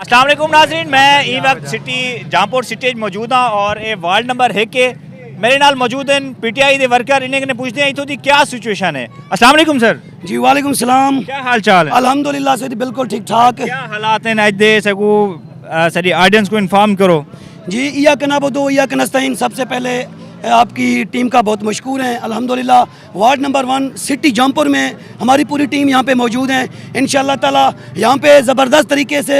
अस्सलाम वालेकुम नाज़रीन, मैं ई वक्त सिटी जहाँपुर सिटी मौजूद हाँ और ये वार्ड नंबर है कि मेरे नाल मौजूद हैं पीटीआई के वर्कर। इन्हें ने पूछते हैं तो दी क्या सिचुएशन है। अस्सलाम वालेकुम सर। जी वालेकुम सलाम। क्या हाल चाल है? अल्हम्दुलिल्लाह से बिल्कुल ठीक ठाक। क्या हालात हैं आज दे सको सारी ऑडियंस को इन्फॉर्म करो। जी इया कनाबुदो इया कनस्ताइन, सबसे पहले आपकी टीम का बहुत मशकूर हैं। अल्हम्दुलिल्लाह वार्ड नंबर 1 सिटी जौनपुर में हमारी पूरी टीम यहाँ पे मौजूद है। इंशाअल्लाह ताला यहाँ पे ज़बरदस्त तरीके से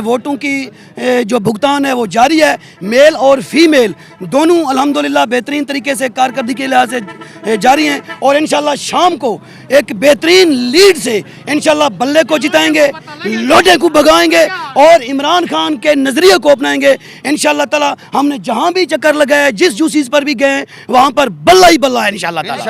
वोटों की जो भुगतान है वो जारी है। मेल और फीमेल दोनों अल्हम्दुलिल्लाह बेहतरीन तरीके से कारकर्दगी के लिहाज से जारी हैं और इंशाअल्लाह शाम को एक बेहतरीन लीड से इंशाअल्लाह बल्ले को जिताएंगे, लोटे को भगाएंगे और इमरान खान के नज़रिए को अपनाएंगे इंशाअल्लाह ताला। हमने जहाँ भी चक्कर लगाया, जिस जूसीस पर भी गए, वहाँ पर बल्ला ही बल्ला है इंशाअल्लाह ताला।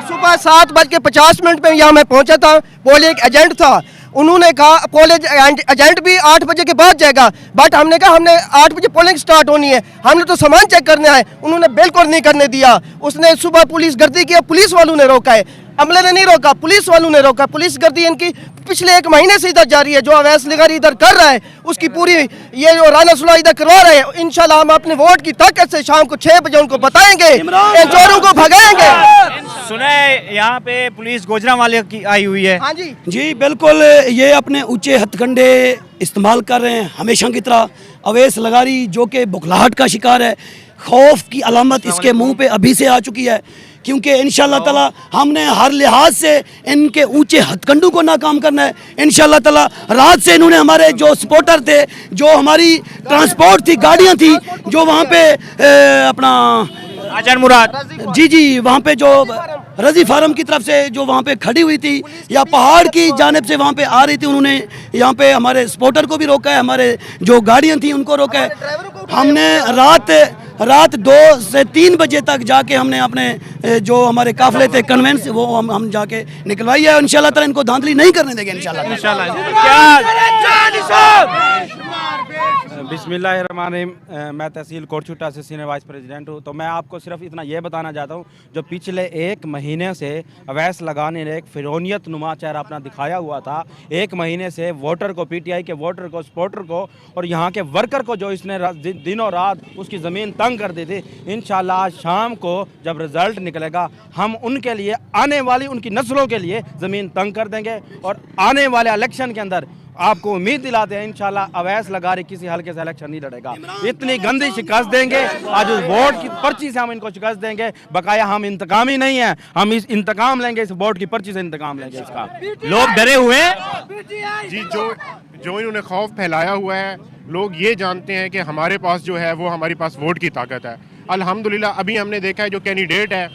सुबह 7:50 पे यहाँ मैं पहुँचा था। पोलिंग एजेंट था, उन्होंने कहा पोलिंग एजेंट भी 8 बजे के बाद जाएगा, बट हमने कहा हमने 8 बजे पोलिंग स्टार्ट होनी है, हमने तो सामान चेक करना है। उन्होंने बिल्कुल नहीं करने दिया। उसने सुबह पुलिस गर्दी किया, पुलिस वालों ने रोका है, अमले ने नहीं रोका, पुलिस वालों ने रोका। पुलिस गर्दी इनकी पिछले 1 महीने से इधर जारी है। जो अवैस लिगारी इधर कर रहा है उसकी पूरी ये जो राना सुलह इधर करवा रहे हैं, इंशाल्लाह हम अपने वोट की ताकत से शाम को 6 बजे उनको बताएंगे, इन चोरों को भगाएंगे। सुना है यहाँ पे पुलिस गोजरा वाले की आई हुई है। हाँ जी जी बिल्कुल, ये अपने ऊंचे हथकंडे इस्तेमाल कर रहे हैं हमेशा की तरह। अवैस लगारी जो कि बुखलाहट का शिकार है, खौफ की अलामत इसके मुंह पे अभी से आ चुकी है, क्योंकि इंशाअल्लाह ताला हमने हर लिहाज से इनके ऊंचे हथकंडों को नाकाम करना है इंशाअल्लाह ताला। रात से इन्होंने हमारे जो सपोर्टर थे, जो हमारी ट्रांसपोर्ट थी, गाड़ियां थी, जो वहाँ पे अपना आजान मुराद जी वहाँ पे जो रजी फार्म की तरफ से जो वहाँ पे खड़ी हुई थी या पहाड़ की जानिब से वहाँ पे आ रही थी, उन्होंने यहाँ पे हमारे सपोर्टर को भी रोका है, हमारे जो गाड़ियाँ थी उनको रोका है। हमने रात 2 से 3 बजे तक जाके हमने अपने जो हमारे काफिले थे कन्वेंस वो हम जाके निकलवाई है। इंशाल्लाह ताला इनको धांधली नहीं करने देंगे इंशाल्लाह। बिस्मिल्लाहिर्रहमानिर्रहीम। मैं तहसील कोटछुट्टा से सीनियर वाइस प्रेसिडेंट हूँ। तो मैं आपको सिर्फ इतना ये बताना चाहता हूँ, जो पिछले 1 महीने से अवैस लगाने ने एक फिरौनियत नुमा चेहरा अपना दिखाया हुआ था। 1 महीने से वोटर को, पीटीआई के वोटर को, सपोर्टर को और यहाँ के वर्कर को जो इसने दिनों रात उसकी ज़मीन तंग कर दी थी, इंशाल्लाह आज शाम को जब रिज़ल्ट निकलेगा हम उनके लिए, आने वाली उनकी नस्लों के लिए ज़मीन तंग कर देंगे और आने वाले इलेक्शन के अंदर आपको उम्मीद दिलाते हैं इंशाल्लाह अवैस लगारी किसी हल्के से इलेक्शन नहीं लड़ेगा। इतनी गंदी शिकस्त देंगे, आज उस वोट की पर्ची से हम इनको शिकस्त देंगे। बकाया हम इंतकामी नहीं है, हम इस इंतकाम लेंगे, इस वोट की पर्ची से इंतकाम लेंगे इसका। लोग डरे हुए हैं जी, जो इन्होंने खौफ फैलाया हुआ है, लोग ये जानते हैं कि हमारे पास जो है वो हमारे पास वोट की ताकत है। अल्हम्दुलिल्लाह अभी हमने देखा है जो कैंडिडेट है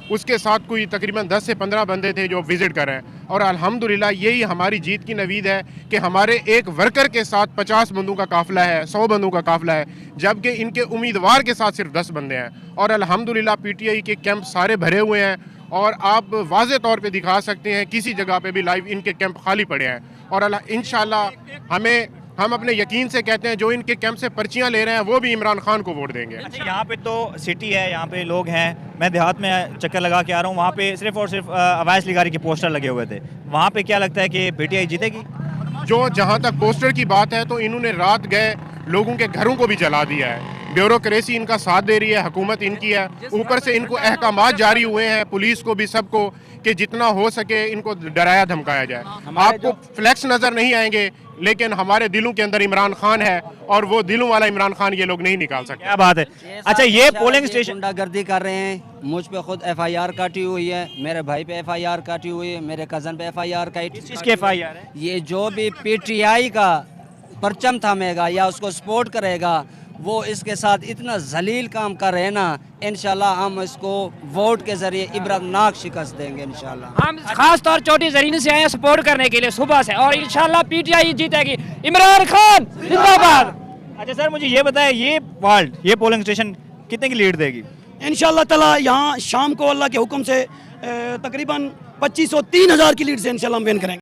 उसके साथ कोई तकरीबन 10 से 15 बंदे थे जो विज़िट कर रहे हैं और अल्हम्दुलिल्लाह यही हमारी जीत की नवीद है कि हमारे एक वर्कर के साथ 50 बंदों का काफ़िला है, 100 बंदों का काफ़िला है, जबकि इनके उम्मीदवार के साथ सिर्फ 10 बंदे हैं। और अल्हम्दुलिल्लाह पीटीआई के कैंप सारे भरे हुए हैं और आप वाज़े तौर पे दिखा सकते हैं किसी जगह पे भी लाइव इनके कैंप खाली पड़े हैं। और इंशाअल्लाह हम अपने यकीन से कहते हैं जो इनके कैंप से पर्चियां ले रहे हैं वो भी इमरान खान को वोट देंगे। अच्छा, यहाँ पे तो सिटी है, यहाँ पे लोग हैं, मैं देहात में चक्कर लगा के आ रहा हूँ, वहाँ पे सिर्फ और सिर्फ अवैस लिगारी के पोस्टर लगे हुए थे। वहाँ पे क्या लगता है कि पीटीआई जीतेगी? जहाँ तक पोस्टर की बात है तो इन्होंने रात गए लोगों के घरों को भी जला दिया है। ब्यूरोक्रेसी इनका साथ दे रही है, हुकूमत इनकी है, ऊपर से इनको अहकामात जारी हुए हैं पुलिस को भी, सबको, कि जितना हो सके इनको डराया धमकाया जाए। आपको फ्लैक्स नज़र नहीं आएंगे लेकिन हमारे दिलों के अंदर इमरान खान है और वो दिलों वाला इमरान खान ये लोग नहीं निकाल सकते। क्या बात है। अच्छा, ये पोलिंग स्टेशन गुंडागर्दी कर रहे हैं, मुझ पे खुद FIR काटी हुई है, मेरे भाई पे FIR काटी हुई है, मेरे कज़न पे FIR काटी। किसके FIR है? ये जो भी PTI का परचम थामेगा या उसको सपोर्ट करेगा वो इसके साथ इतना जलील काम कर रहे हैं ना, इंशाल्लाह हम इसको वोट के जरिए इबरतनाक शिकस्त देंगे इंशाल्लाह। हम खास तौर चोटी जरीन से आए हैं सपोर्ट करने के लिए सुबह से, और इंशाल्लाह पीटीआई जीतेगी, इमरान खान जिंदाबाद। अच्छा सर, मुझे ये बताएं, ये पोलिंग स्टेशन कितने की लीड देगी? इंशाअल्लाह ताला यहाँ शाम को अल्लाह के हुक्म से तकरीबन 2503 हज़ार की लीड से इंशाल्लाह हम विन करेंगे।